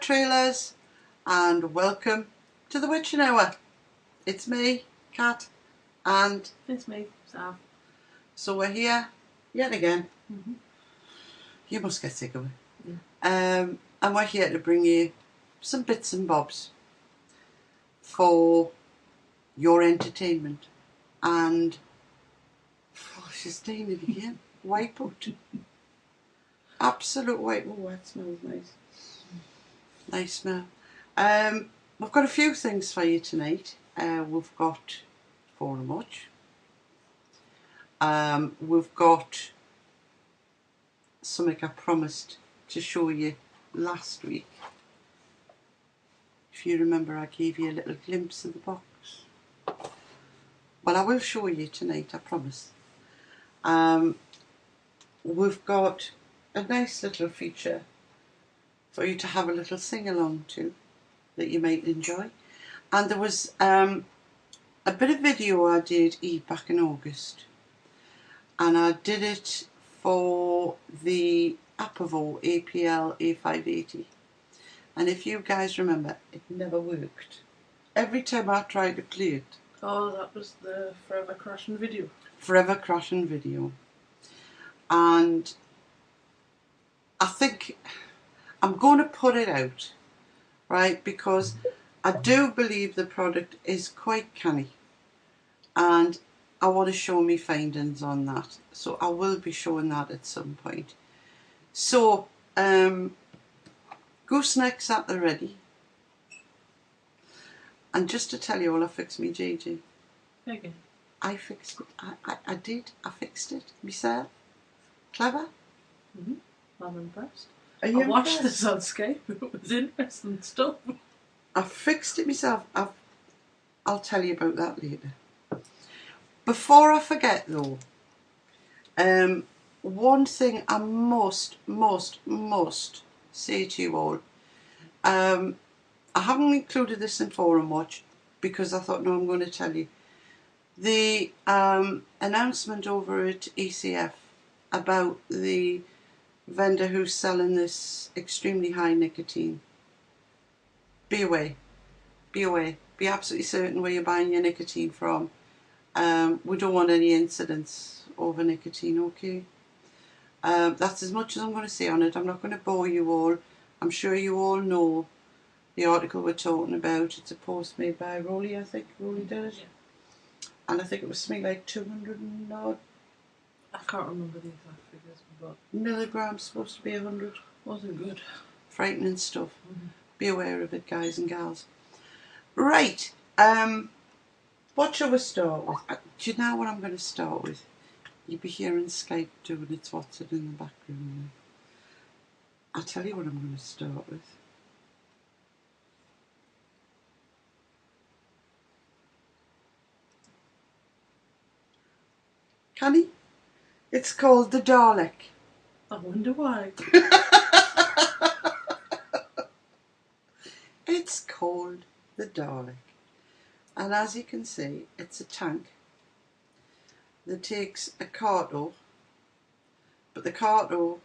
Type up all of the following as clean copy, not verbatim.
trailers, and welcome to the Witching Hour. It's me, Kat, and it's me, Sav. So we're here yet again. You must get sick of it. And we're here to bring you some bits and bobs for your entertainment. And she's doing it again. Wipeout. Absolute wipeout. Oh, that smells nice. Nice smell. We've got a few things for you tonight. We've got Forum Watch. We've got something I promised to show you last week. If you remember, I gave you a little glimpse of the box. Well, I will show you tonight, I promise. We've got a nice little feature for you to have a little sing-along to that you might enjoy. And there was a bit of video I did back in August. And I did it for the Apervo APL A580. And if you guys remember, it never worked. Every time I tried to play it. Oh, that was the Forever Crashing video. Forever Crashing video. And I think I'm going to put it out, right? Because I do believe the product is quite canny. And I want to show me findings on that. So I will be showing that at some point. So, goosenecks at the ready. And just to tell you all, I fixed me JJ. Okay. I fixed it. I did. I fixed it myself. Clever? I'm impressed. Are you I watched impressed? this on Skype. It was interesting stuff. I fixed it myself. I'll tell you about that later. Before I forget though, one thing I must say to you all, I haven't included this in Forum Watch because I thought, no, I'm going to tell you. The announcement over at ECF about the vendor who's selling this extremely high nicotine. Be away. Be away. Be absolutely certain where you're buying your nicotine from. We don't want any incidents over nicotine, okay? That's as much as I'm going to say on it. I'm not going to bore you all. I'm sure you all know the article we're talking about. It's a post made by Rolly, I think. Rolly did it. Yeah. And I think it was something like 200 and odd I can't remember the exact figures, but milligrams, supposed to be 100. wasn't good. Frightening stuff. Be aware of it, guys and gals. Right. What shall we start with? Do you know what I'm going to start with? You'll be hearing Skype doing its what's it in the background. I'll tell you what I'm going to start with. Canny? It's called the Dalek. I wonder why. It's called the Dalek. And as you can see, it's a tank that takes a carto, but the carto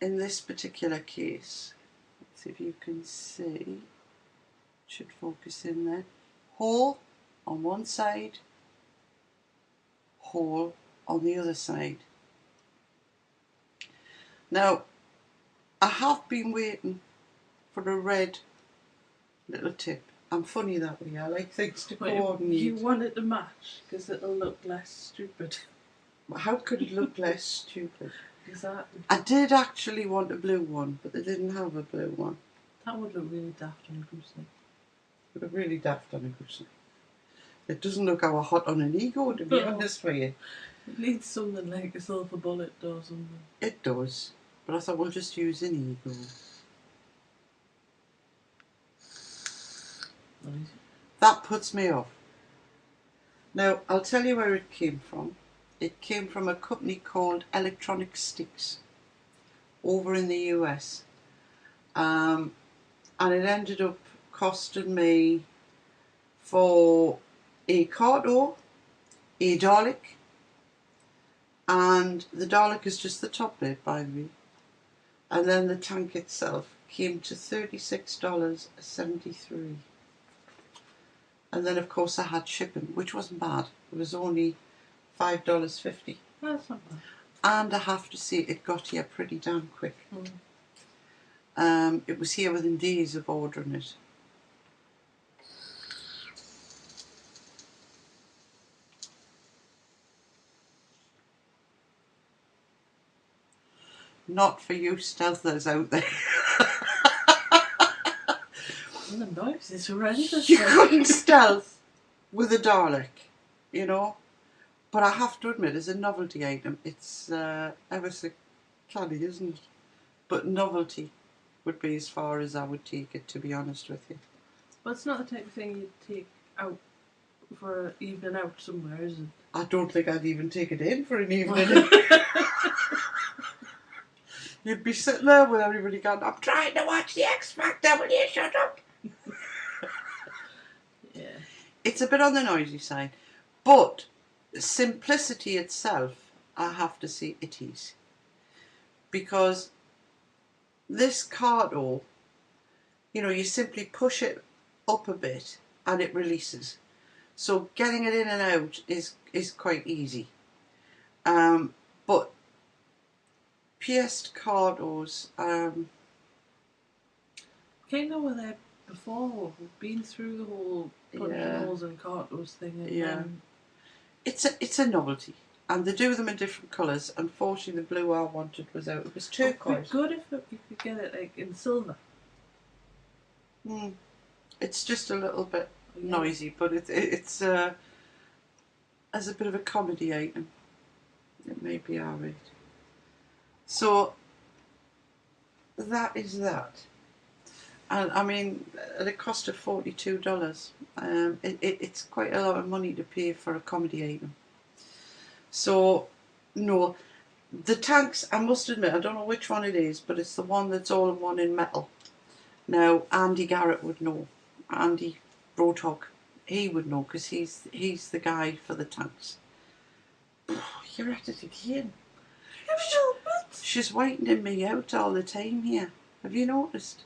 in this particular case, let's see if you can see, should focus in there, hole on one side, hole on the other side. Now, I have been waiting for a red little tip. I'm funny that way. I like things to coordinate. You want it to match because it'll look less stupid. How could it look less stupid? Exactly. I did actually want a blue one, but they didn't have a blue one. That would look really daft on a gooseneck. It would look really daft on a gooseneck. It doesn't look our hot on an ego, to be honest with you. It needs something like a silver bullet or something. It does, but I thought we'll just use an ego. That puts me off. Now, I'll tell you where it came from. It came from a company called Electronic Sticks over in the US. And it ended up costing me for a carto, a Dalek, and the Dalek is just the top bit, by the way. And then the tank itself came to $36.73. And then of course I had shipping, which wasn't bad. It was only $5.50. That's not bad. And I have to say it got here pretty damn quick. It was here within days of ordering it. Not for you stealthers out there. And the noise is horrendous. You couldn't stealth with a Dalek, you know. But I have to admit, as a novelty item, it's ever so canny, isn't it? But novelty would be as far as I would take it, to be honest with you. But it's not the type of thing you'd take out for an evening out somewhere, is it? I don't think I'd even take it in for an evening. You'd be sitting there with everybody going, I'm trying to watch the X Factor, will you shut up? Yeah. It's a bit on the noisy side. But simplicity itself, I have to say it is. Because this Cardo, you know, you simply push it up a bit and it releases. So getting it in and out is quite easy. But pierced Cardos, Kind of were there before. We've been through the whole punching holes and cartos thing. And yeah. It's a novelty. And they do them in different colours. Unfortunately, the blue I wanted was out. It was turquoise. It would be good if you could get it like in silver. It's just a little bit noisy, but it's as a bit of a comedy item. It may be alright. So that is that. And I mean, at a cost of $42, it's quite a lot of money to pay for a comedy item. So, no, the tanks, I must admit, I don't know which one it is, but it's the one that's all in one in metal. Now, Andy Garrett would know. Andy Roadhog, he would know, because he's the guy for the tanks. You're at it again. She's whitening me out all the time here. Have you noticed?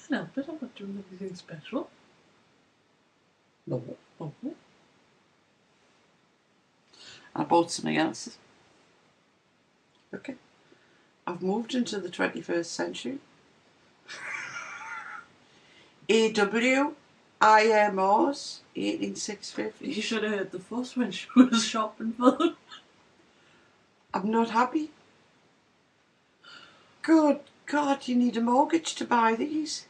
No, but I'm not doing anything special. No. Oh. I bought something else. Okay. I've moved into the 21st century. AW IMOs 18650. You should have heard the fuss when she was shopping for them. I'm not happy. Good God, you need a mortgage to buy these.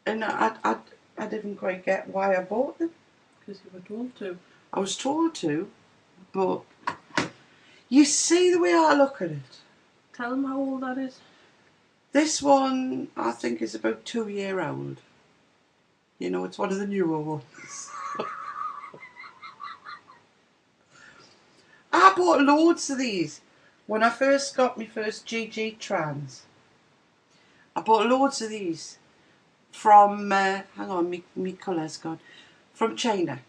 And I didn't quite get why I bought them. Because you were told to. I was told to, but you see the way I look at it. Tell them how old that is. This one, I think, is about 2 years old. You know, it's one of the newer ones. I bought loads of these when I first got my first GG Trans. I bought loads of these from, hang on, me colour's gone, from China,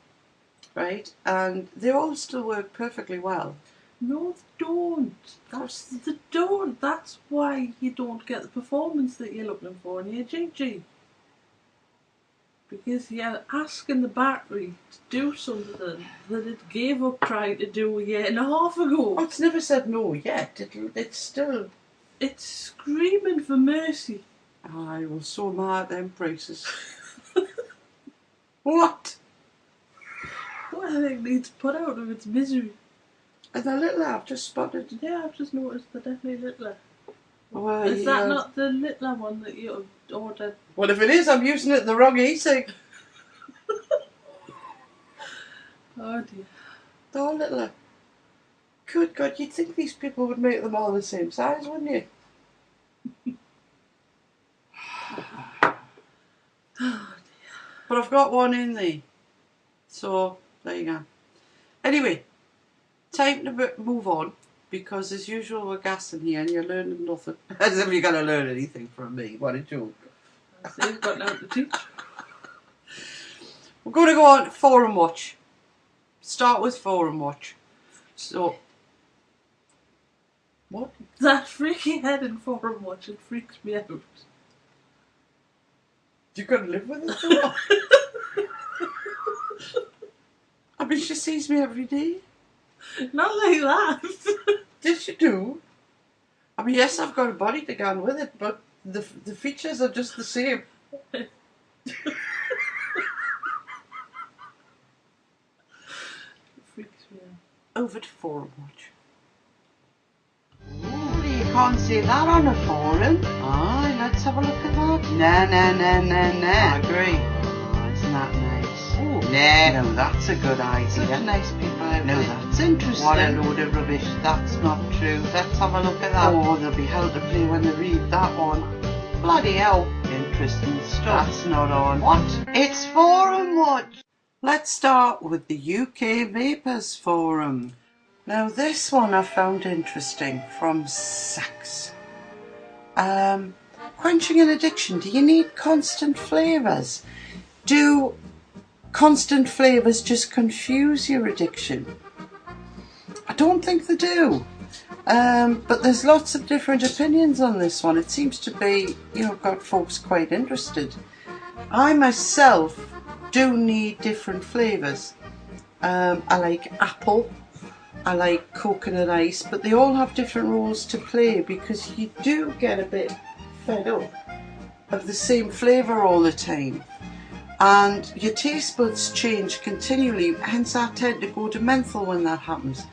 right? And they all still work perfectly well. No, they don't. They don't. That's why you don't get the performance that you're looking for in your GG. Because you're asking the battery to do something that it gave up trying to do a year and a half ago. Oh, it's never said no yet. It's still... It's screaming for mercy. I was so mad at them prices. What? What I think needs put out of its misery. And the little I've just spotted. Yeah, I've just noticed they're definitely littler. Well, Is that not the littler one that you ordered? Well, if it is, I'm using it in the wrong e-cig. Oh dear. They're all littler. Good God, you'd think these people would make them all the same size, wouldn't you? But I've got one in there. So, there you go. Anyway, time to move on. Because as usual we're gassing here and you're learning nothing. As if you're going to learn anything from me. What a joke. So you've got nothing to teach. We're going to go on to Forum Watch. Start with Forum Watch. So, What? That freaky head in forum watch, it freaks me out. You gotta live with it though. I mean, she sees me every day. Not like that. Did she do? I mean, yes, I've got a body to go on with it, but the features are just the same. Freaks me out. Over to forum watch. Ooh, you can't see that on a forum. Aye, let's have a look at that. Nah. I agree. Oh, isn't that nice? Ooh. Nah, no, that's a good idea. Such nice people out there. No, that's interesting. What a load of rubbish. That's not true. Let's have a look at that. Oh, there'll be hell to pay when they read that one. Bloody hell. Interesting stuff. That's not on. What? It's forum watch. Let's start with the UK Vapors Forum. Now this one I found interesting from Sachs. Quenching an addiction. Do you need constant flavours? Do constant flavours just confuse your addiction? I don't think they do. But there's lots of different opinions on this one. It seems to be, got folks quite interested. I myself do need different flavours. I like apple, I like coconut ice, but they all have different roles to play because you do get a bit fed up of the same flavour all the time. And your taste buds change continually, hence I tend to go to menthol when that happens.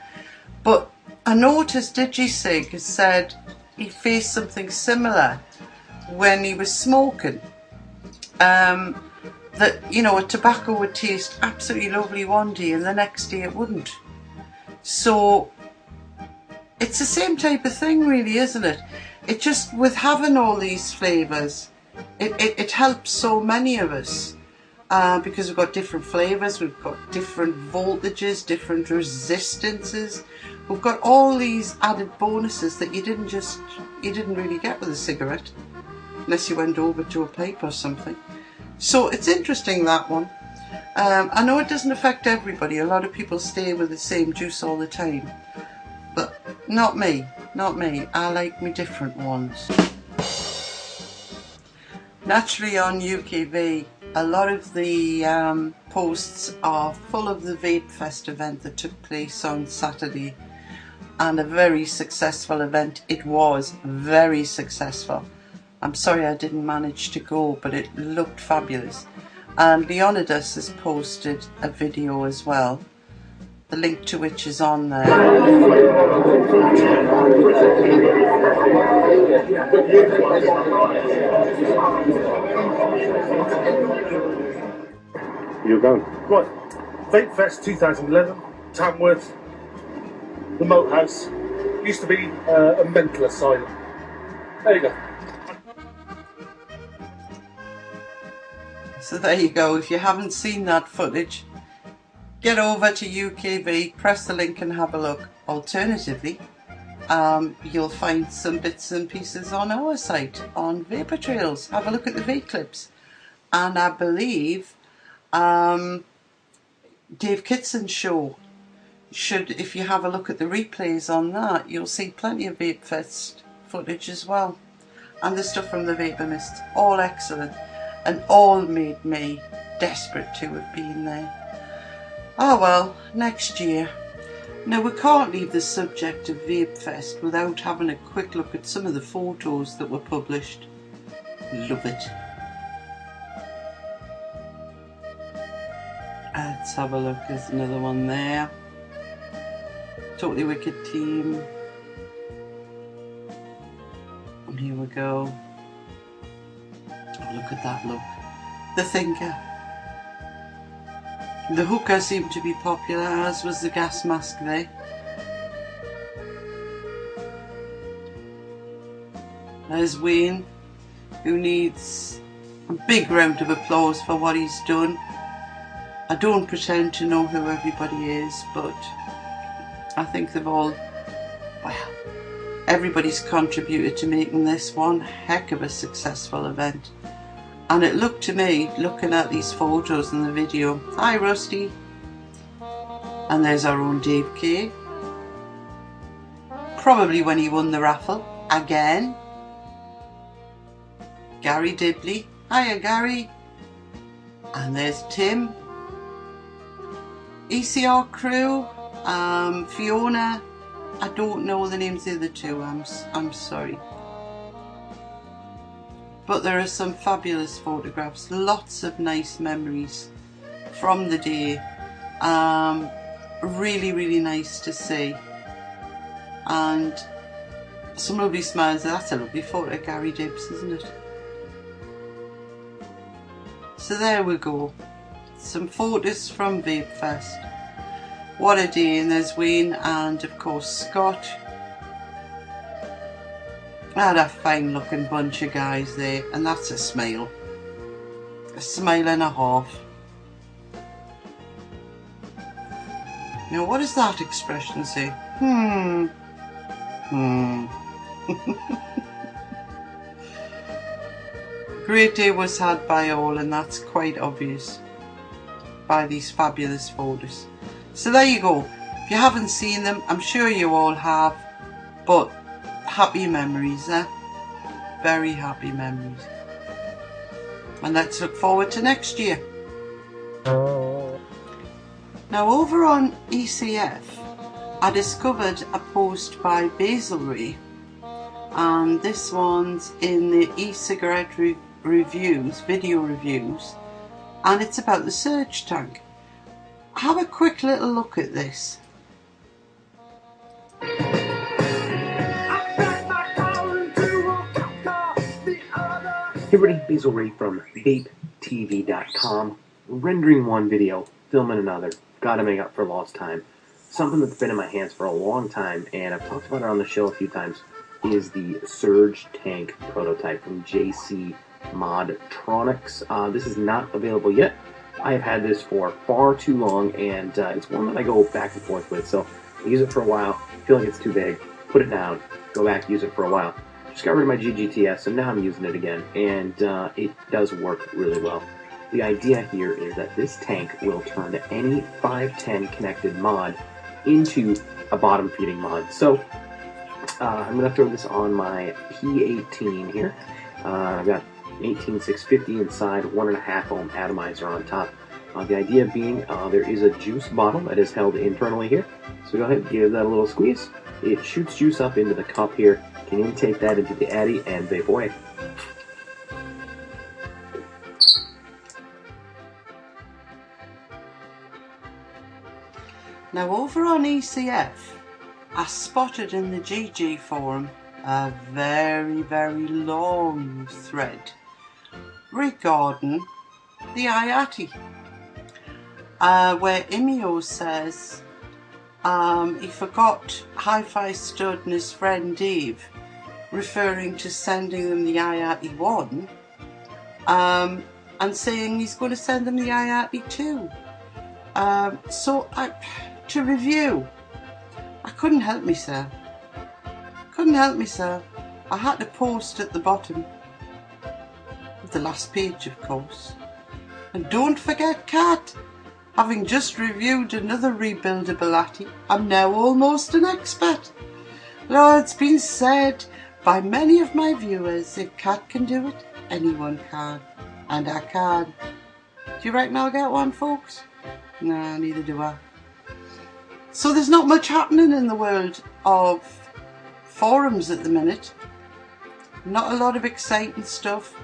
But I noticed DigiSig has said he faced something similar when he was smoking. That, a tobacco would taste absolutely lovely one day and the next day it wouldn't. So it's the same type of thing really, isn't it? It just, with having all these flavours, it helps so many of us. Because we've got different flavours, we've got different voltages, different resistances. We've got all these added bonuses that you didn't really get with a cigarette, unless you went over to a pipe or something. So it's interesting, that one. I know it doesn't affect everybody. A lot of people stay with the same juice all the time. But not me. I like me different ones. Naturally on UKV, a lot of the posts are full of the Vape Fest event that took place on Saturday. And a very successful event. It was very successful. I'm sorry I didn't manage to go, but it looked fabulous. And Leonidas has posted a video as well, the link to which is on there. You're going. Right. Vape Fest 2011, Tamworth, the Moat House. Used to be a mental asylum. There you go. So there you go. If you haven't seen that footage, get over to UKV, press the link and have a look. Alternatively, you'll find some bits and pieces on our site on Vapor Trails. Have a look at the vape clips. And I believe Dave Kitson's show, if you have a look at the replays on that, you'll see plenty of Vape Fest footage as well. And the stuff from the Vapor Mist, all excellent. And all made me desperate to have been there. Oh well, next year. Now we can't leave the subject of Vape Fest without having a quick look at some of the photos that were published. Love it. Let's have a look, there's another one there. Totally Wicked team. And here we go. Oh, look at that look. The Thinker. The Hooker seemed to be popular, as was the gas mask there. There's Wayne, who needs a big round of applause for what he's done. I don't pretend to know who everybody is, but I think they've all, well, everybody's contributed to making this one heck of a successful event. And it looked to me, looking at these photos and the video, hi Rusty, and there's our own Dave K, Probably when he won the raffle again. Gary Dibley. Hiya, Gary. And there's Tim. ECR crew. Fiona. I don't know the names of the two. I'm sorry. But there are some fabulous photographs. Lots of nice memories from the day. Really, really nice to see. And some lovely smiles. That's a lovely photo of Gary Dibbs, isn't it? So there we go. Some photos from Vape Fest. What a day. And there's Wayne and of course Scott. And a fine looking bunch of guys there. And that's a smile. A smile and a half. Now what does that expression say? Great day was had by all, and that's quite obvious by these fabulous photos. So there you go. If you haven't seen them, I'm sure you all have, but happy memories, eh? Very happy memories. And let's look forward to next year. Now over on ECF, I discovered a post by Basil Ray, and this one's in the e-cigarette reviews, video reviews, and it's about the Surge tank. Have a quick little look at this. Hey everybody, Basil Ray from VapeTV.com. Rendering one video, filming another. Gotta make up for lost time. Something that's been in my hands for a long time, and I've talked about it on the show a few times, is the Surge tank prototype from JC Modtronics. This is not available yet. I have had this for far too long, and it's one that I go back and forth with. So I use it for a while, feel like it's too big, put it down, go back, use it for a while. Just got rid of my GGTS, so now I'm using it again, and it does work really well. The idea here is that this tank will turn any 510 connected mod into a bottom feeding mod. So I'm going to throw this on my P18 here. I've got 18650 inside, 1.5 ohm atomizer on top. The idea being there is a juice bottle that is held internally here. So go ahead and give that a little squeeze. It shoots juice up into the cup here. You can intake that into the Addy and vape away. Now over on ECF, I spotted in the GG forum a very, very long thread regarding the IATI, where Imio says he forgot Hi-Fi Stud and his friend Dave, referring to sending them the IATI 1, and saying he's going to send them the IATI 2. To review, I couldn't help myself. I had to post at the bottom of the last page, of course. And don't forget, Kat, having just reviewed another rebuildable Atty, I'm now almost an expert. Though it's been said by many of my viewers, if Kat can do it, anyone can. And I can. Do you reckon I'll get one, folks? Nah, neither do I. So there's not much happening in the world of forums at the minute. Not a lot of exciting stuff.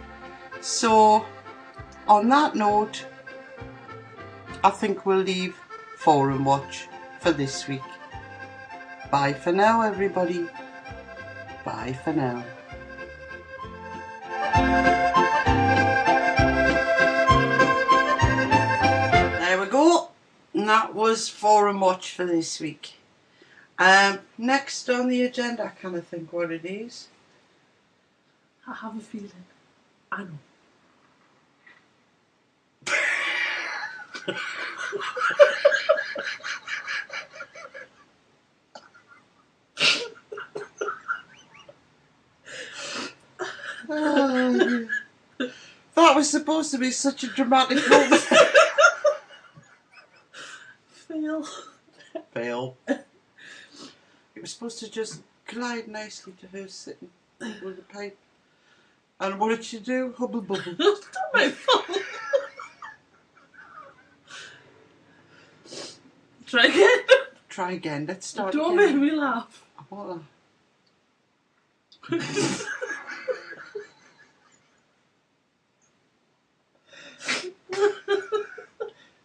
So on that note, I think we'll leave Forum Watch for this week. Bye for now, everybody. Bye for now. There we go. And that was Forum Watch for this week. Next on the agenda, I kind of think what it is. I have a feeling. I know. That was supposed to be such a dramatic moment. Fail. Fail. It was supposed to just glide nicely to her sitting with the pipe. And what did she do? Hubble bubble. That's not my fault. Try again. Try again. Let's start Don't make again. me laugh. Hold on.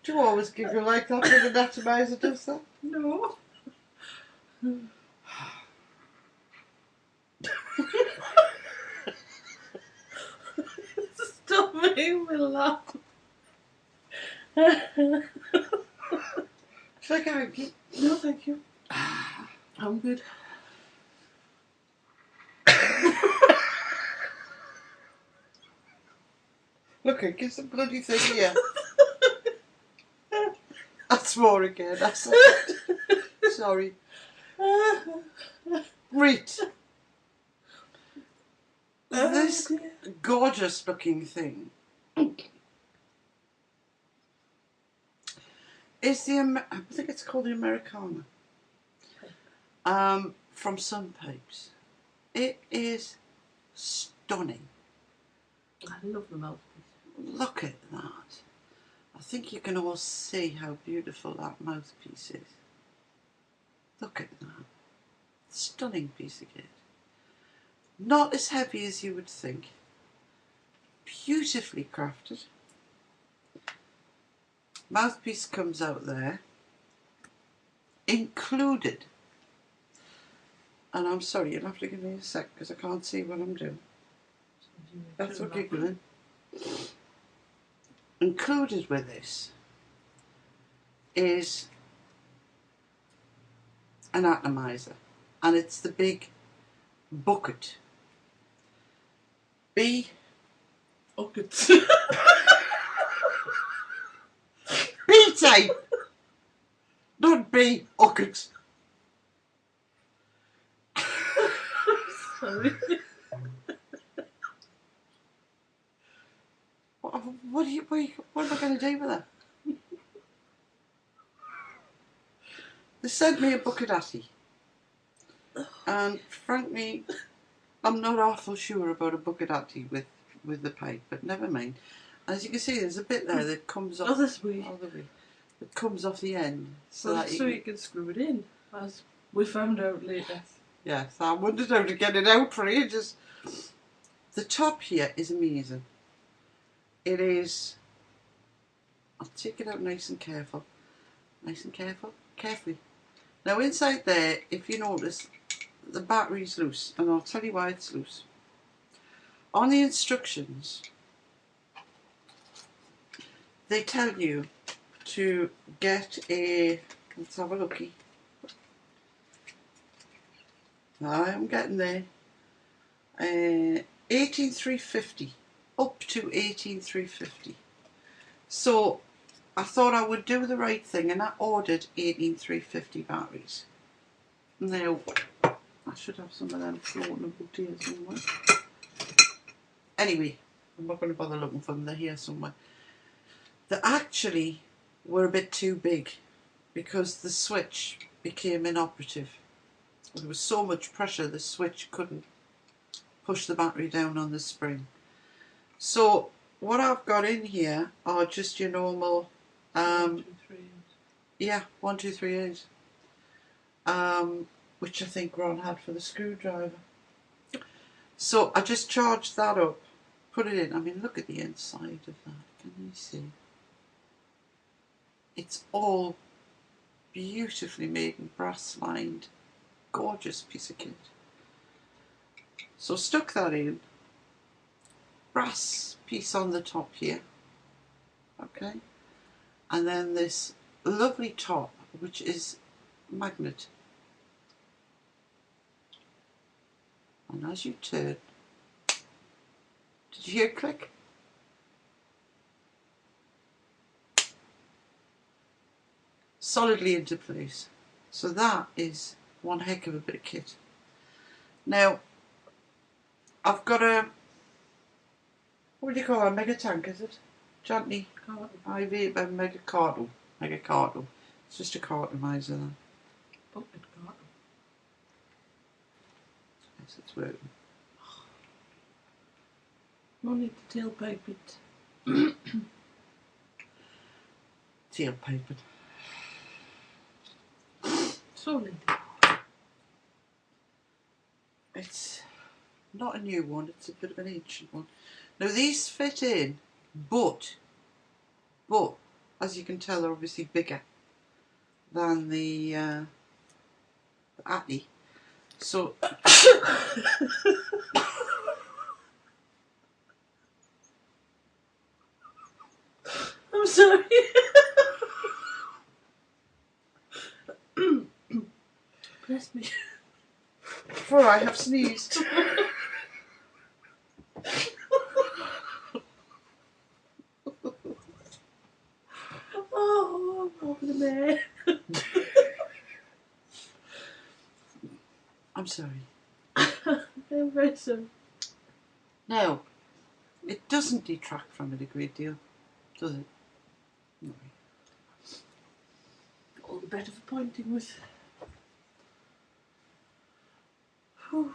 Do you always giggle like that when an atomizer does that? No. Stop making me laugh. Should I go again? No, thank you. I'm good. Look, it gives the bloody thing here. That's more again. That's it. Sorry. Right. This gorgeous looking thing is I think it's called the Americana. From Sunpipes. It is stunning. I love the mouthpiece. Look at that. I think you can all see how beautiful that mouthpiece is. Look at that. Stunning piece of kit. Not as heavy as you would think. Beautifully crafted. Mouthpiece comes out there. Included. And I'm sorry, you'll have to give me a sec because I can't see what I'm doing. That's what giggling. Included with this is an atomizer, and it's the big bucket. Buckets. B type, not B bucket. Sorry. What am I going to do with that? They sent me a Bucatati, and frankly, I'm not awful sure about a Bucatati with the pipe, but never mind. As you can see, there's a bit there that comes off. Oh, this way. All the way. It comes off the end, So you can screw it in, as we found out later. Yes, I wondered how to get it out for ages. The top here is amazing. It is. I'll take it out nice and careful. Nice and careful. Carefully. Now inside there, if you notice, the battery's loose, and I'll tell you why it's loose. On the instructions, they tell you to get a. Let's have a looky. I'm getting there. 18350, up to 18350. So I thought I would do the right thing, and I ordered 18350 batteries. Now I should have some of them floating about here somewhere. Anyway, I'm not going to bother looking for them. They're here somewhere. They actually were a bit too big because the switch became inoperative. There was so much pressure the switch couldn't push the battery down on the spring. So what I've got in here are just your normal 1, 2, 3. yeah, 1, 2, 3, 8, which I think Ron had for the screwdriver. So I just charged that up, put it in. I mean, look at the inside of that. Can you see? It's all beautifully made and brass lined. Gorgeous piece of kit. So stuck that in. Brass piece on the top here. Okay. And then this lovely top, which is magnet. And as you turn, did you hear a click? Solidly into place. So that is one heck of a bit of kit. Now, I've got a, what do you call it, a mega tank, is it? Gently, IV, a mega cartle. Mega cartle. It's just a cartomizer then. Bucket carton. Yes, it's working. No need to tailpipe it. Tailpiping. So lady. It's not a new one, it's a bit of an ancient one. Now these fit in, but as you can tell, they're obviously bigger than the Atty. So I'm sorry. Bless me. for I have sneezed. Oh, I'm over the man. I'm sorry. I'm very sorry. Now, it doesn't detract from it a great deal, does it? No. All the better for pointing with. Whew.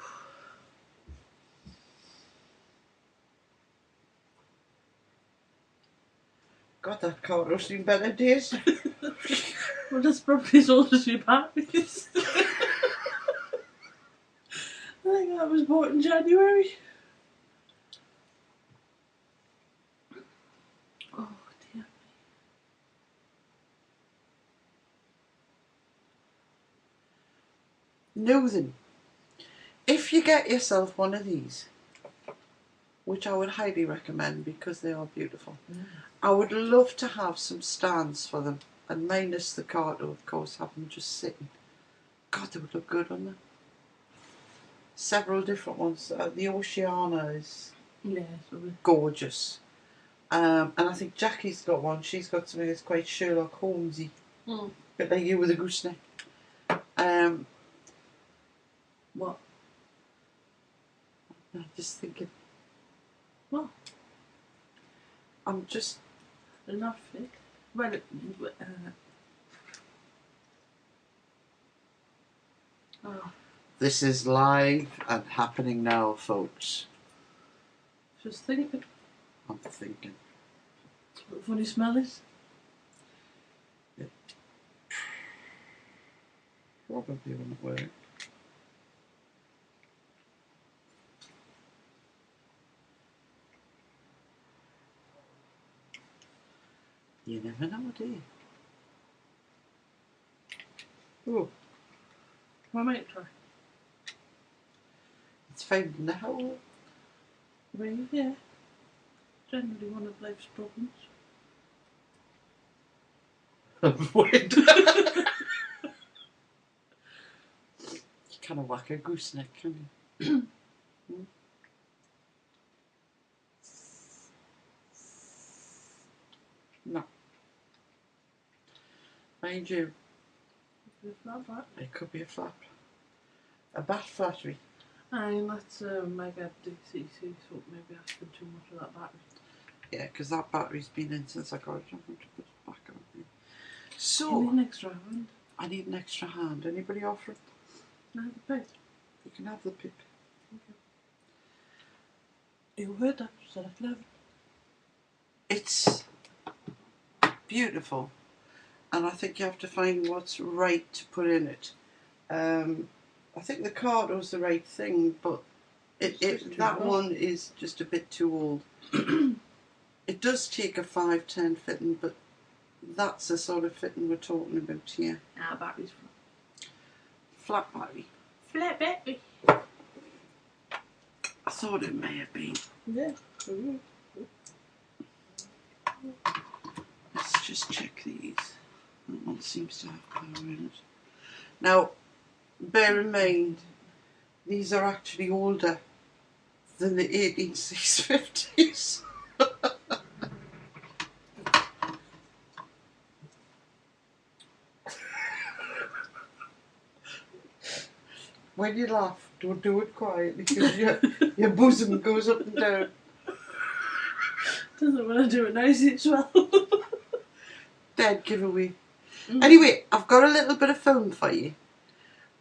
God, that car seen better days. Well, that's probably as old as your batteries. I think that was bought in January. Oh dear. Now then, if you get yourself one of these, which I would highly recommend because they are beautiful, I would love to have some stands for them, and minus the Kato, of course, have them just sitting. God, they would look good, wouldn't they? Several different ones. The Oceana is Yeah, so we. gorgeous. And I think Jackie's got one. She's got something that's quite Sherlock Holmesy, Mm. bit like you with a gooseneck. What? I'm just thinking. What? I'm just. An outfit? Well, oh, This is live and happening now, folks. just thinking. I'm thinking. What a funny smell is. Probably wouldn't work. You never know, do you? Oh, I might try. it's finding the hole. Well, yeah. Generally one of life's problems. Wait. You kind of whack a gooseneck, can you? No. Mind you, It's not bad. it could be a flap. A bat flattery. Aye, that's mega DCC, so maybe I spent too much of that battery. Yeah, because that battery's been in since I got it. I'm going to put it back on. You So, need an extra hand. I need an extra hand. Anybody offer it? I have the pip. You can have the pip. You heard that? Said I could have it. It's beautiful, and I think you have to find what's right to put in it. I think the Cardo's the right thing, but It's just too that old. one is just a bit too old. It does take a 5-10 fitting, but that's the sort of fitting we're talking about here. Ah, battery's Flat battery. flat battery. I thought it may have been. Yeah. Let's just check these. That one seems to have power in it. Now, bear in mind, these are actually older than the 1850s. When you laugh, don't do it quietly because your bosom goes up and down. Doesn't want to do it nice as well. Dead giveaway. Anyway, I've got a little bit of film for you.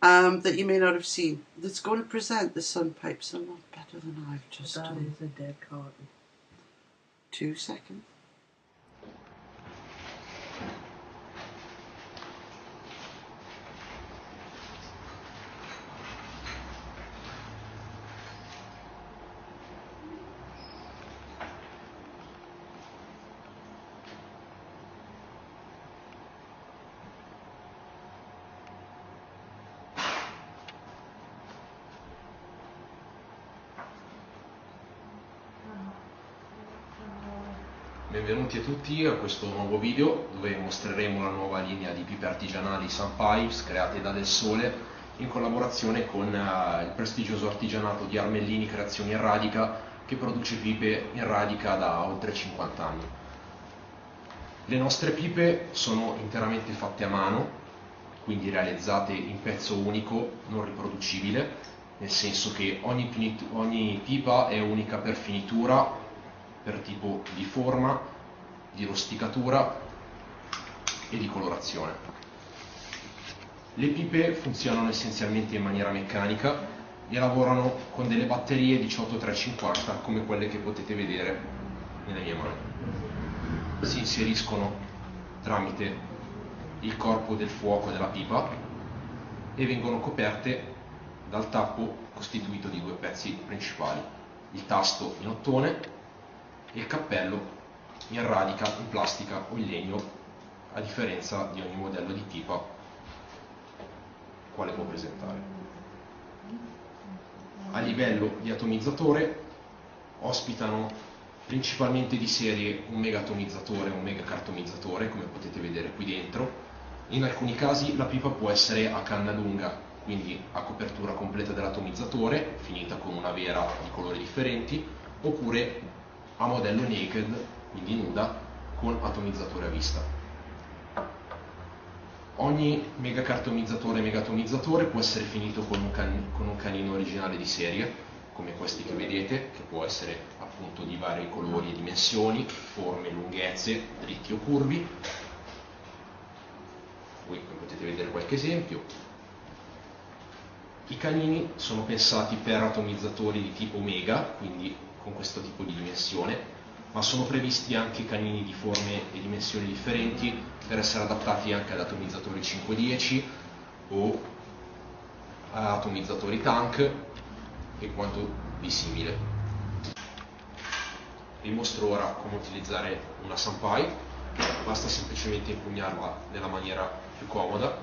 that you may not have seen, that's going to present the sun pipes a lot better than I've just That done. is a dead carton. 2 seconds. Benvenuti a tutti a questo nuovo video dove mostreremo la nuova linea di pipe artigianali Sun Pipes create da Del Sole in collaborazione con il prestigioso artigianato di Armellini Creazioni in Radica, che produce pipe in radica da oltre 50 anni. Le nostre pipe sono interamente fatte a mano, quindi realizzate in pezzo unico, non riproducibile, nel senso che ogni pipa è unica per finitura, per tipo di forma, di rosticatura e di colorazione. Le pipe funzionano essenzialmente in maniera meccanica e lavorano con delle batterie 18350 come quelle che potete vedere nelle mie mani. Si inseriscono tramite il corpo del fuoco della pipa e vengono coperte dal tappo costituito di 2 pezzi principali: il tasto in ottone e il cappello in radica, in plastica o in legno, a differenza di ogni modello di pipa quale può presentare. A livello di atomizzatore ospitano principalmente di serie un mega atomizzatore e un mega cartomizzatore, come potete vedere qui dentro. In alcuni casi la pipa può essere a canna lunga, quindi a copertura completa dell'atomizzatore, finita con una vera di colori differenti, oppure a modello naked, quindi nuda, con atomizzatore a vista. Ogni mega cartomizzatore e mega atomizzatore può essere finito con un canino originale di serie, come questi che vedete, che può essere appunto di vari colori e dimensioni, forme, lunghezze, dritti o curvi. Qui potete vedere qualche esempio. I canini sono pensati per atomizzatori di tipo mega, quindi con questo tipo di dimensione, ma sono previsti anche canini di forme e dimensioni differenti per essere adattati anche ad atomizzatori 510 o a atomizzatori tank e quanto di simile. Vi mostro ora come utilizzare una Sun Pipe. Basta semplicemente impugnarla nella maniera più comoda.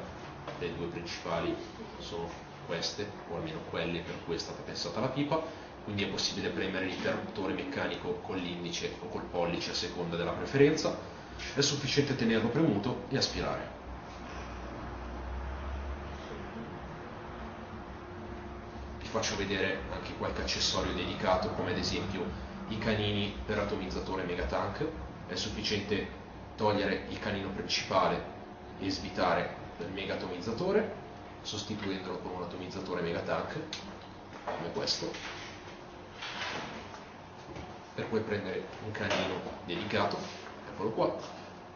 Le 2 principali sono queste, o almeno quelle per cui è stata pensata la pipa. Quindi è possibile premere l'interruttore meccanico con l'indice o col pollice a seconda della preferenza. È sufficiente tenerlo premuto e aspirare. Vi faccio vedere anche qualche accessorio dedicato, come ad esempio i canini per atomizzatore Megatank. È sufficiente togliere il canino principale e svitare il mega atomizzatore, sostituendolo con un atomizzatore Megatank, come questo, per poi prendere un canino dedicato, eccolo qua,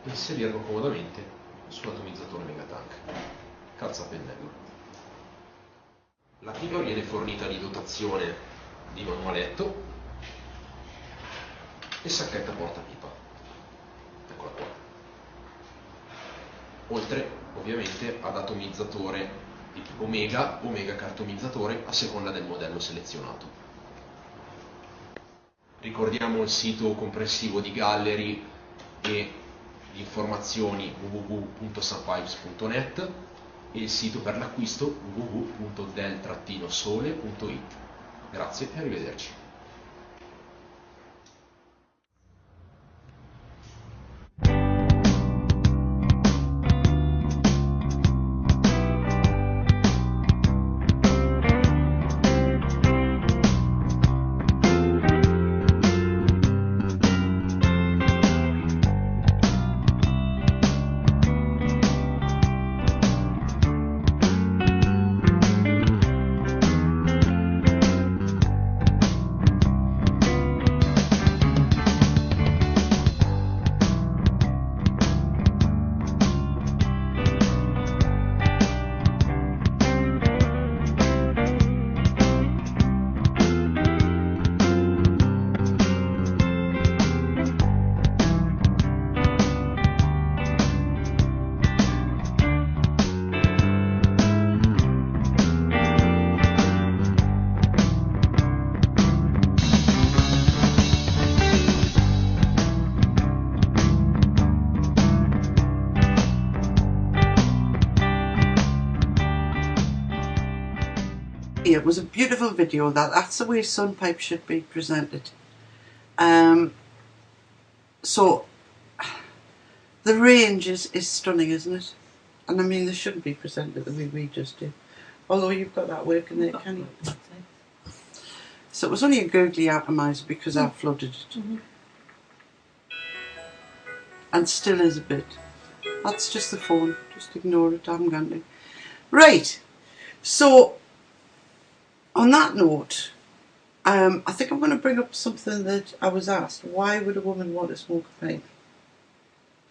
e inserirlo comodamente sull'atomizzatore Megatank. Calzapennello. La pipa viene fornita di dotazione di manualetto e sacchetta portapipa. Eccola qua. Oltre ovviamente ad atomizzatore di tipo mega o mega cartomizzatore a seconda del modello selezionato. Ricordiamo il sito comprensivo di Gallery e di informazioni www.sunpipes.net e il sito per l'acquisto www.del-sole.it. Grazie e arrivederci. it was a beautiful video. That's the way Sunpipe should be presented. So the range is stunning, isn't it? And I mean, they shouldn't be presented the way we just do. Although you've got that working there, can you? So it was only a gurgly atomizer because I flooded it. And still is a bit. That's just the phone. Just ignore it. I'm going to. Right. So, on that note, I think I'm going to bring up something that I was asked. Why would a woman want to smoke a pipe?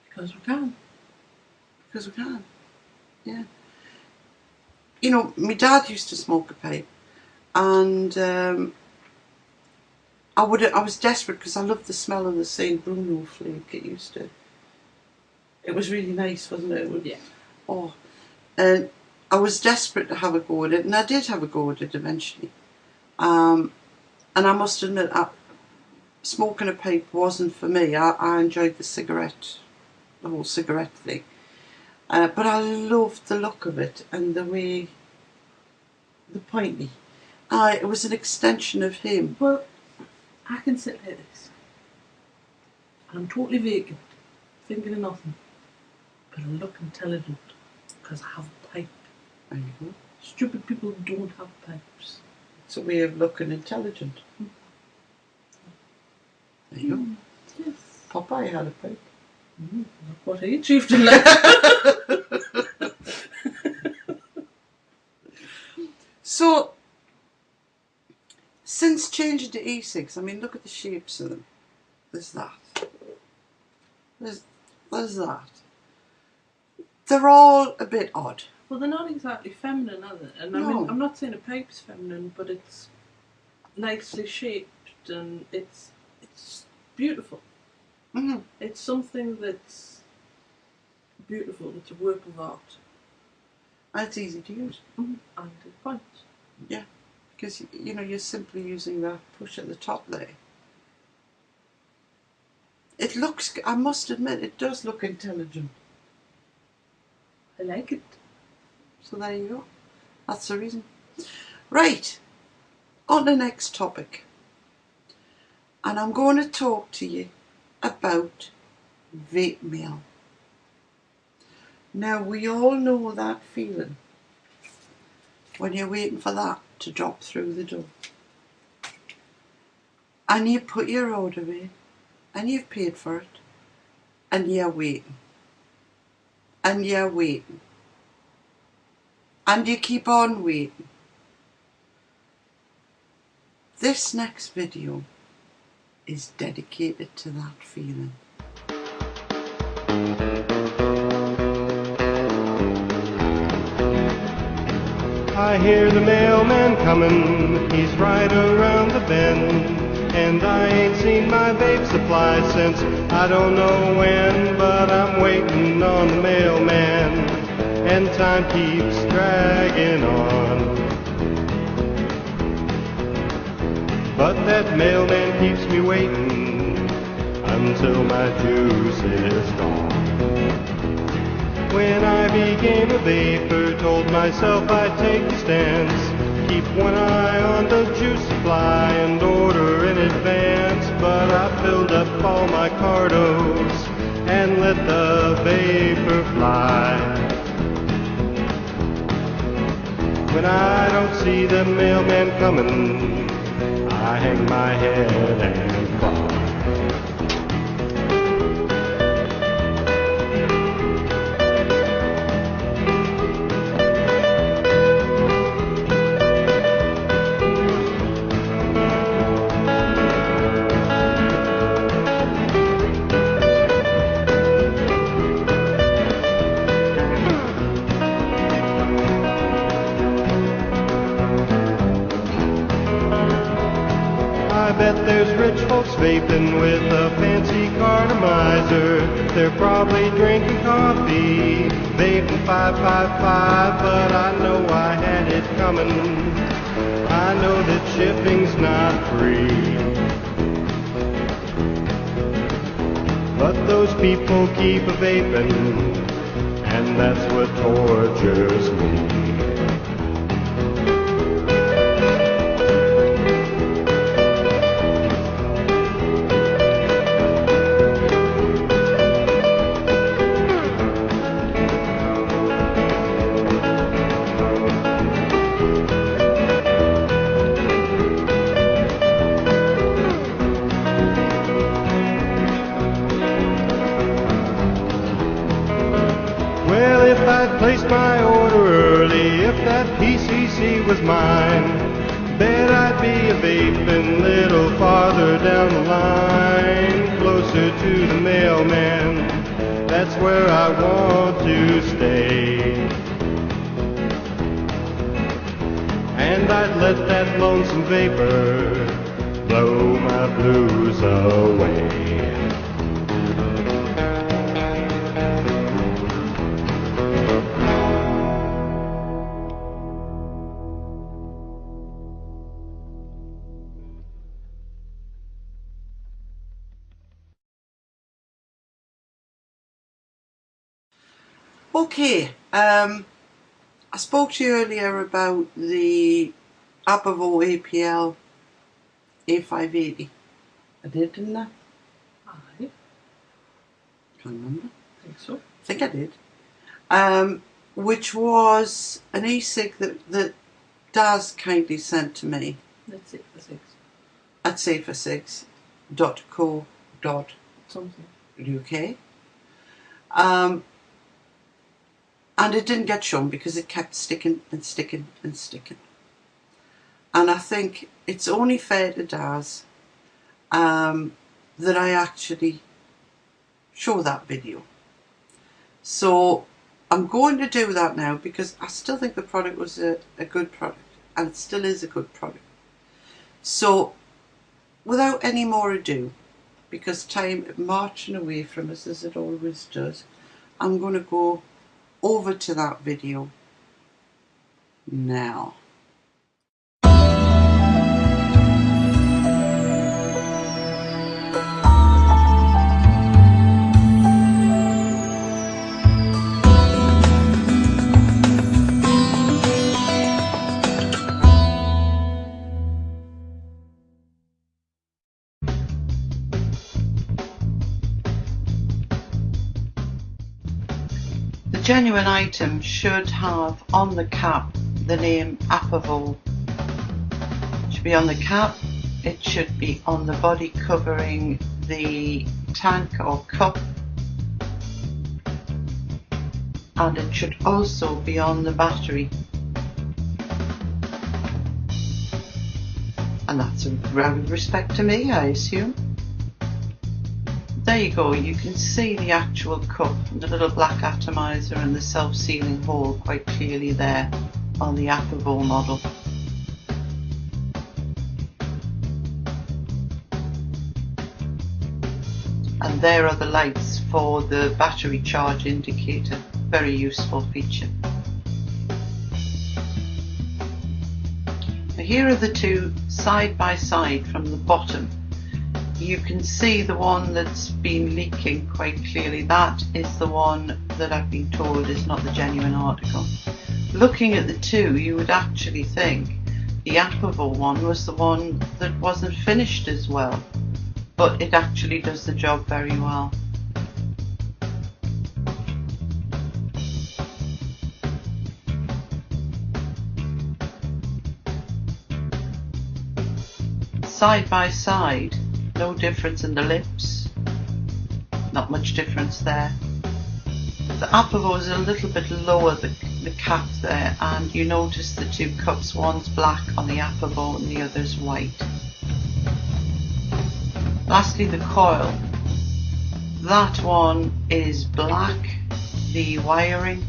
Because we can. Because we can. Yeah. You know, my dad used to smoke a pipe, and I was desperate because I loved the smell of the St. Bruno flake. It was really nice, wasn't it? Yeah. Oh, and I was desperate to have a go at it, and I did have a go at it eventually. And I must admit, smoking a pipe wasn't for me. I enjoyed the whole cigarette thing. But I loved the look of it and the way, the pointy. It was an extension of him. Well, I can sit like this. I'm totally vacant, thinking of nothing. But I look intelligent because I have a pipe. There you go. Stupid people don't have pipes. It's a way of looking intelligent. There you go. Yes. Popeye had a pipe. Look what he achieved in life. So, since changing to E6, I mean, look at the shapes of them. There's that. There's that. They're all a bit odd. Well, they're not exactly feminine, are they? And I No. mean, I'm not saying a pipe's feminine, but it's nicely shaped and it's beautiful. Mm-hmm. It's something that's beautiful. It's a work of art. And it's easy to use. And it points. Yeah. Because, you know, you're simply using that push at the top there. It looks, I must admit, it does look intelligent. I like it. So there you go. That's the reason. Right. On the next topic. And I'm going to talk to you about vape mail. Now, we all know that feeling when you're waiting for that to drop through the door. And you put your order in, and you've paid for it, and you're waiting. And you're waiting. And you keep on waiting. This next video is dedicated to that feeling. I hear the mailman coming, he's right around the bend. And I ain't seen my vape supply since I don't know when. But I'm waiting on the mailman, and time keeps dragging on. But that mailman keeps me waiting until my juice is gone. When I became a vapor, told myself I'd take a stance, keep one eye on the juice supply and order in advance. But I filled up all my cardos and let the vapor fly. When I don't see the mailman coming, I hang my head and cry. I bet there's rich folks vaping with a fancy cartomizer. They're probably drinking coffee, vaping 555, but I know I had it coming. I know that shipping's not free. But those people keep a vaping, and that's what tortures me. PCC was mine, bet I'd be a vaping little farther down the line, closer to the mailman. That's where I want to stay. And I'd let that lonesome vapor blow my blues away. Okay, I spoke to you earlier about the Apervo APL A580. I did, didn't I? I Can't remember. think so. I think I did. Which was an e-cig that Daz kindly sent to me Let's see for 6. at safersix.co.uk. Something. And it didn't get shown because it kept sticking and sticking and sticking. And I think it's only fair to Daz that I actually show that video. So I'm going to do that now because I still think the product was a good product, and it still is a good product. So without any more ado, because time marching away from us as it always does, I'm going to go over to that video now. The genuine item should have on the cap the name Apervo. It should be on the cap, it should be on the body covering the tank or cup, and it should also be on the battery. And that's out of respect to me, I assume. There you go, you can see the actual cup, the little black atomizer and the self-sealing hole quite clearly there on the Apervo model. And there are the lights for the battery charge indicator, very useful feature. Now here are the two side by side from the bottom. You can see the one that's been leaking quite clearly. That is the one that I've been told is not the genuine article. Looking at the two, you would actually think the Apervo one was the one that wasn't finished as well, but it actually does the job very well. Side by side, no difference in the lips, not much difference there. The Apervo is a little bit lower, the cap there, and you notice the two cups, one's black on the Apervo and the other's white. Lastly, the coil. That one is black, the wiring,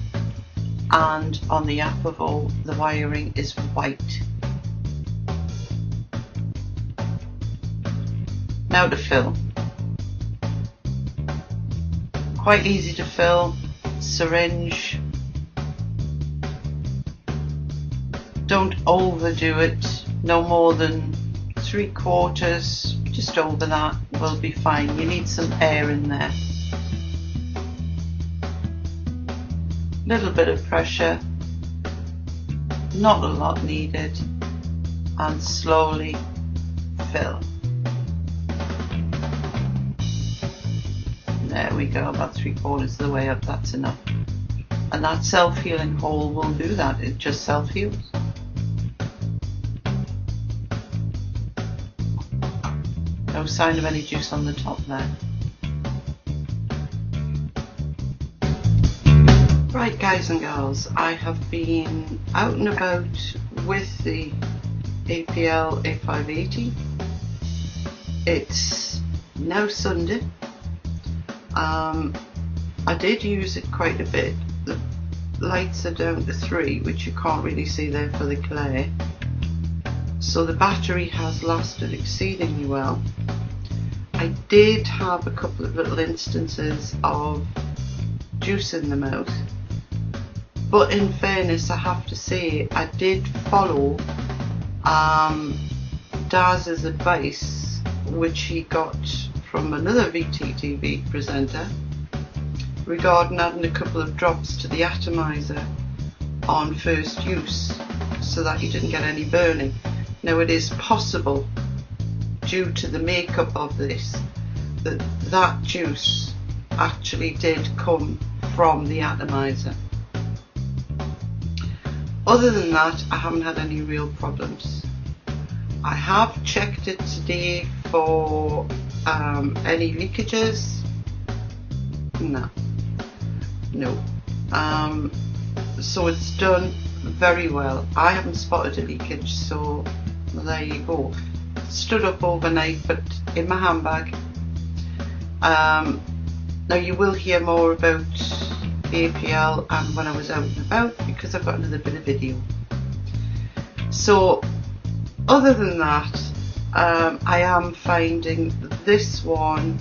and on the Apervo the wiring is white. Now to fill. Quite easy to fill, syringe. Don't overdo it, no more than 3/4, just over that will be fine. You need some air in there. Little bit of pressure, not a lot needed, and slowly fill. There we go, about 3/4 of the way up, that's enough. And that self-healing hole will do that, it just self-heals. No sign of any juice on the top there. Right, guys and girls, I have been out and about with the APL A580. It's now Sunday. I did use it quite a bit. The lights are down to 3, which you can't really see there for the glare. So the battery has lasted exceedingly well. I did have a couple of little instances of juice in the mouth, but in fairness I have to say I did follow Daz's advice, which he got from another VTTV presenter, regarding adding a couple of drops to the atomizer on first use so that you didn't get any burning. Now it is possible, due to the makeup of this, that juice actually did come from the atomizer. Other than that, I haven't had any real problems. I have checked it today for any leakages. No. So it's done very well. I haven't spotted a leakage, so well, there you go. Stood up overnight, but in my handbag. Now you will hear more about the APL and when I was out and about, because I've got another bit of video. So other than that, I am finding this one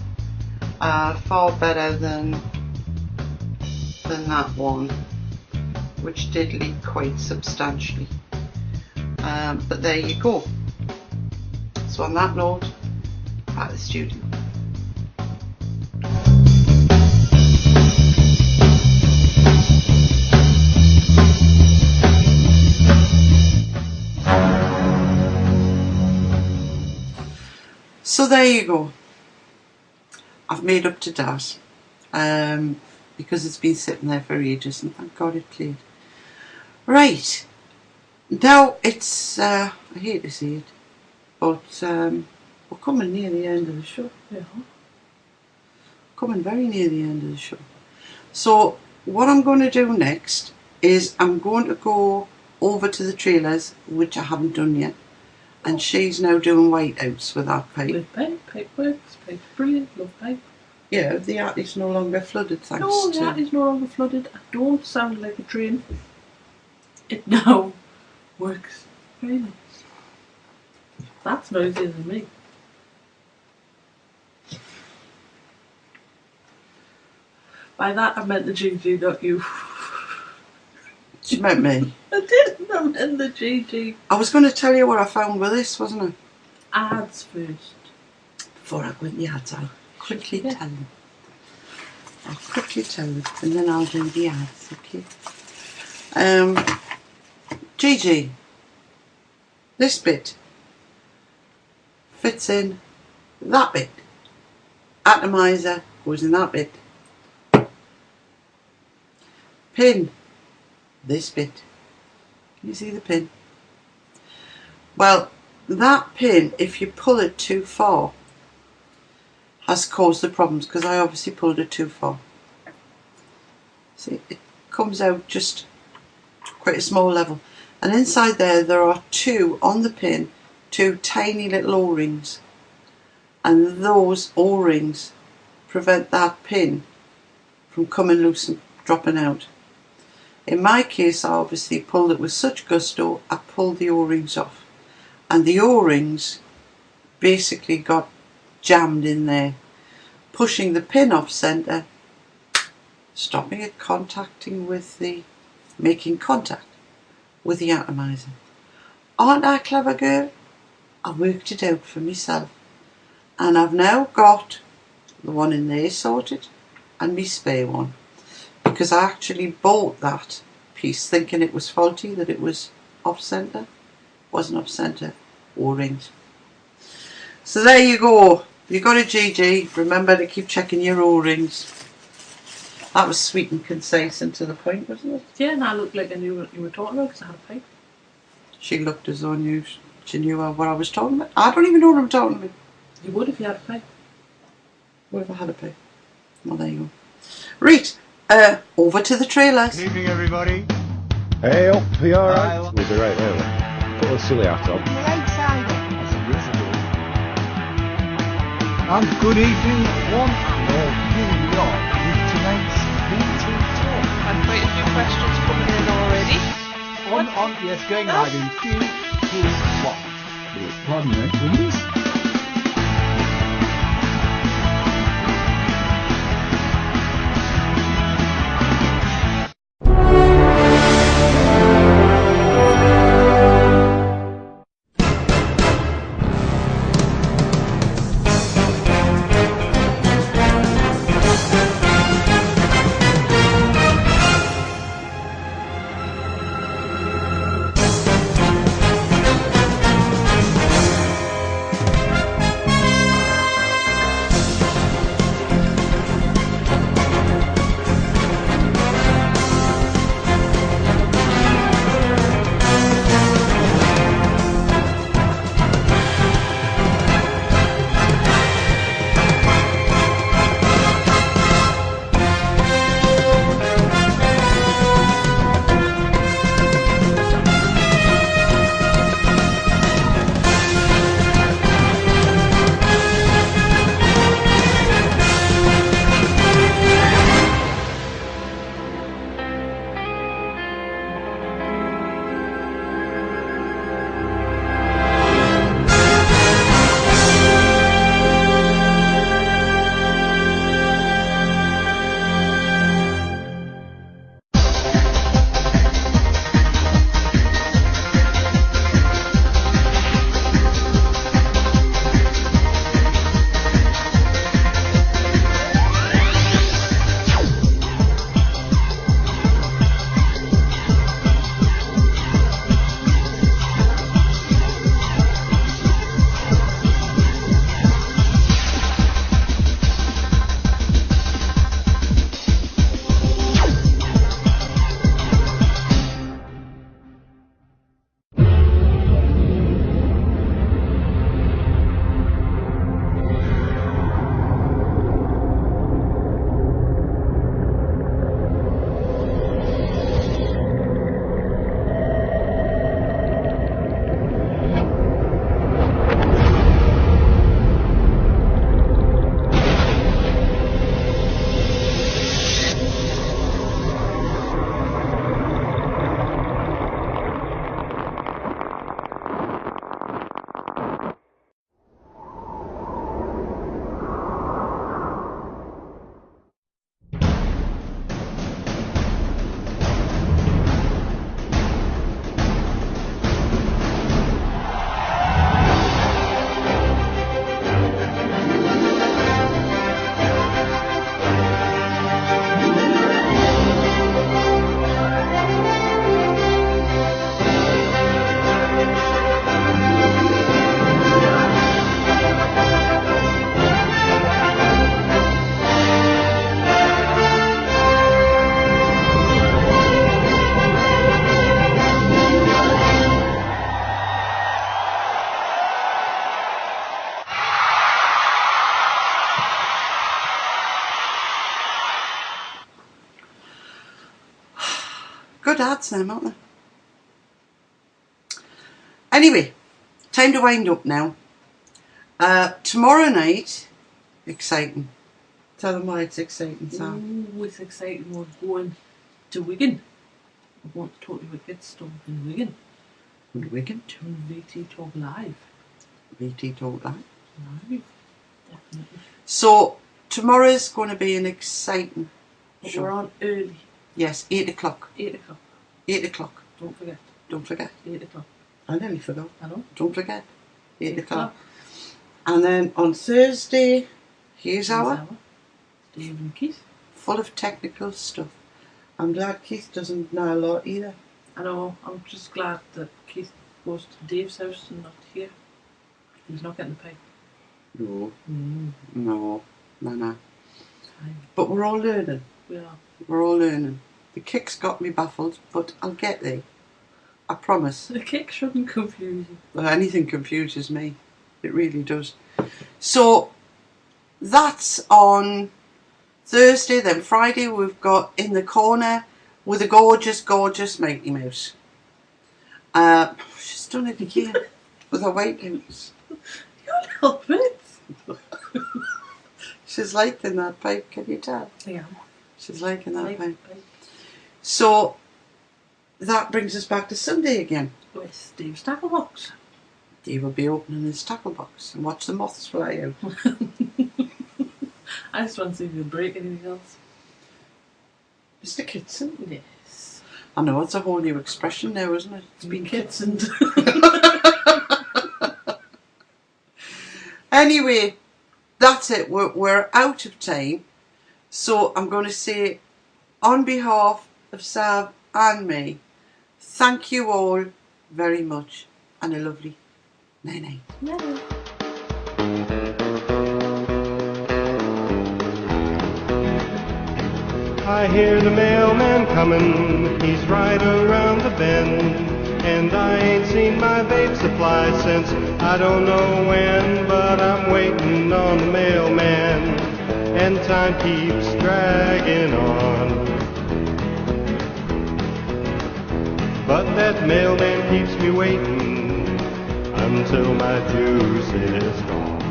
far better than that one, which did leak quite substantially. But there you go. So on that note, back to the studio. So there you go. I've made up to Daz, because it's been sitting there for ages, and thank God it cleared. Right, now it's, I hate to say it, but we're coming near the end of the show. Yeah. Coming very near the end of the show. So what I'm going to do next is I'm going to go over to the trailers, which I haven't done yet. And she's now doing whiteouts with that pipe. With pipe works, pipe's brilliant, love pipe. Yeah, the attic's no longer flooded, thanks No, to... the attic's no longer flooded. I don't sound like a train. It now works very nice. That's noisier than me. By that I meant the GG, not you. She meant me. I didn't, I meant the GG. I was going to tell you what I found with this, wasn't I? Ads first. Before I go in the ads, I'll quickly tell them. I'll quickly tell them, and then I'll do the ads, okay? GG. This bit fits in that bit. Atomizer goes in that bit. Pin. This bit. Can you see the pin? Well, that pin, if you pull it too far, has caused the problems, because I obviously pulled it too far. See, it comes out just quite a small level. And inside there are two on the pin, two tiny little O-rings. And those O-rings prevent that pin from coming loose and dropping out. In my case, I obviously pulled it with such gusto, I pulled the O-rings off. And the O-rings basically got jammed in there, pushing the pin off centre, stopping it making contact with the atomizer. Aren't I a clever girl? I worked it out for myself. And I've now got the one in there sorted and my spare one. Because I actually bought that piece thinking it was faulty, that it was off centre. Wasn't off centre. O-rings. So there you go. You got a GG. Remember to keep checking your O-rings. That was sweet and concise and to the point, wasn't it? Yeah, and I looked like I knew what you were talking about because I had a pipe. She looked as though she knew what I was talking about. I don't even know what I'm talking about. You would if you had a pipe. What if I had a pipe? Well, there you go. Right. Over to the trailers. Good evening, everybody. Hey up, are you alright? We'll be right there. Put a silly hat on. And good evening, one and all. Here we are with tonight's BT Talk. And quite a few questions coming in already. Yes, going live in 3, 2, 1. Pardon me, please. Good ads them, aren't they? Anyway, time to wind up now. Tomorrow night, exciting. Tell them why it's exciting, Sam. Oh, it's exciting. We're going to Wigan. We want to talk about good stuff in Wigan. Wigan? To VT Talk Live. VT Talk Live. Live, definitely. So, tomorrow's going to be an exciting But show. we're on early. Yes, 8 o'clock. 8 o'clock. 8 o'clock. Don't forget. Don't forget. 8 o'clock. I nearly forgot. I know. Don't forget. 8 o'clock. And then on Thursday, here's our Dave and Keith. full of technical stuff. I'm glad Keith doesn't know a lot either. I know. I'm just glad that Keith goes to Dave's house and not here. He's not getting the pay. No, Mm. no. Fine. But we're all learning. We are. We're all learning. The kick's got me baffled, but I'll get there. I promise. The kick shouldn't confuse you. Well, anything confuses me. It really does. So, that's on Thursday, then Friday we've got In the Corner with a gorgeous, gorgeous Mighty Mouse. She's done it again with her white mouse. You can't help it. She's liking that pipe, can you tell? Yeah. She's liking that Pipe, pipe. pipe. So that brings us back to Sunday again. With Dave's tackle box. Dave will be opening his tackle box and watch the moths fly out. I just want to see if you break anything else. Mr. Kitson? Yes. I know, it's a whole new expression now, isn't it? It's been kitsened. Anyway, that's it. We're out of time. So I'm going to say, on behalf of Sav and me, thank you all very much and a lovely night-night. No. I hear the mailman coming, he's right around the bend. And I ain't seen my vape supply since I don't know when, but I'm waiting on the mailman, and time keeps dragging on. But that mailman keeps me waiting until my juice is gone.